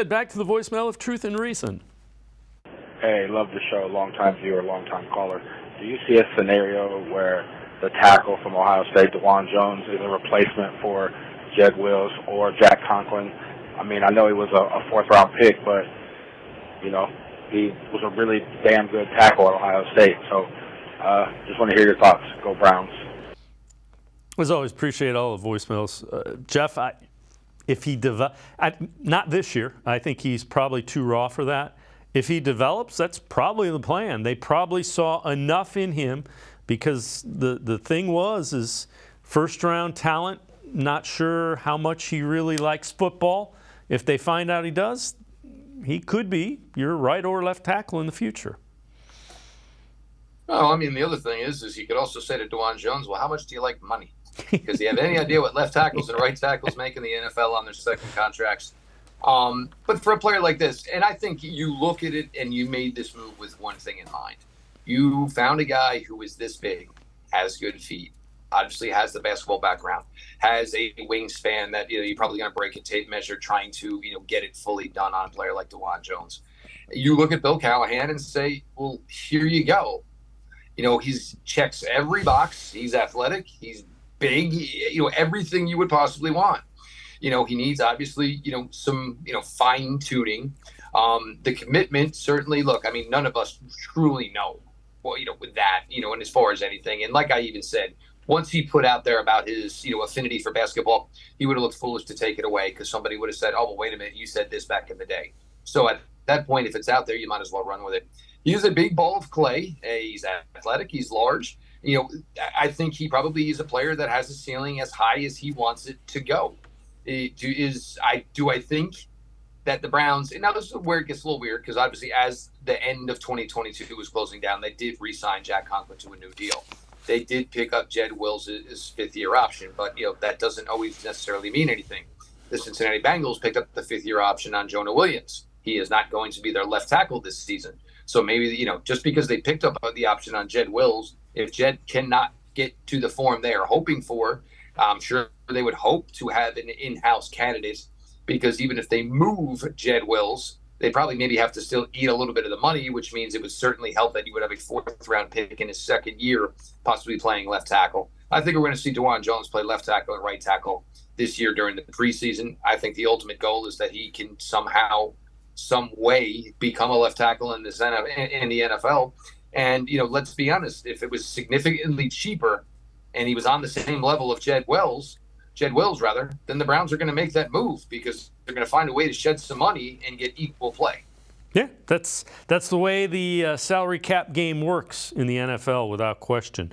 Back to the voicemail of Truth and Reason. Hey, love the show. Long-time viewer, long-time caller. Do you see a scenario where the tackle from Ohio State, Dawand Jones, is a replacement for Jed Wills or Jack Conklin? I mean, I know he was a fourth-round pick, but, you know, he was a really damn good tackle at Ohio State. So just want to hear your thoughts. Go Browns. As always, appreciate all the voicemails. Jeff, if he not this year, I think he's probably too raw for that. If he develops, that's probably the plan. They probably saw enough in him because the thing is first-round talent, not sure how much he really likes football. If they find out he does, he could be your right or left tackle in the future. Oh, I mean, the other thing is you could also say to Dawand Jones, well, how much do you like money? Because do you have any idea what left tackles and right tackles make in the NFL on their second contracts? But for a player like this, and I think you look at it and you made this move with one thing in mind. You found a guy who is this big, has good feet, obviously has the basketball background, has a wingspan that you're probably going to break a tape measure trying to get it fully done on a player like Dawand Jones. You look at Bill Callahan and say, well, here you go. He's checks every box. He's athletic. He's big. Everything you would possibly want. He needs obviously some fine tuning. The commitment certainly. Look, I mean, none of us truly know. Well, with that, and as far as anything, and like I even said, once he put out there about his affinity for basketball, he would have looked foolish to take it away because somebody would have said, "Oh, well, wait a minute, you said this back in the day." So at that point, if it's out there, you might as well run with it. He's a big ball of clay. He's athletic. He's large. I think he probably is a player that has a ceiling as high as he wants it to go. I think that the Browns, and now this is where it gets a little weird because obviously as the end of 2022 was closing down, they did re-sign Jack Conklin to a new deal. They did pick up Jed Wills' fifth-year option, but that doesn't always necessarily mean anything. The Cincinnati Bengals picked up the fifth-year option on Jonah Williams. He is not going to be their left tackle this season. So maybe, just because they picked up the option on Jed Wills, if Jed cannot get to the form they are hoping for, I'm sure they would hope to have an in-house candidate because even if they move Jed Wills, they probably maybe have to still eat a little bit of the money, which means it would certainly help that you would have a fourth-round pick in his second year, possibly playing left tackle. I think we're going to see Dawand Jones play left tackle and right tackle this year during the preseason. I think the ultimate goal is that he can somehow, some way, become a left tackle in the NFL. And, let's be honest, if it was significantly cheaper and he was on the same level of Jed Wills, then the Browns are going to make that move because they're going to find a way to shed some money and get equal play. Yeah, that's the way the salary cap game works in the NFL without question.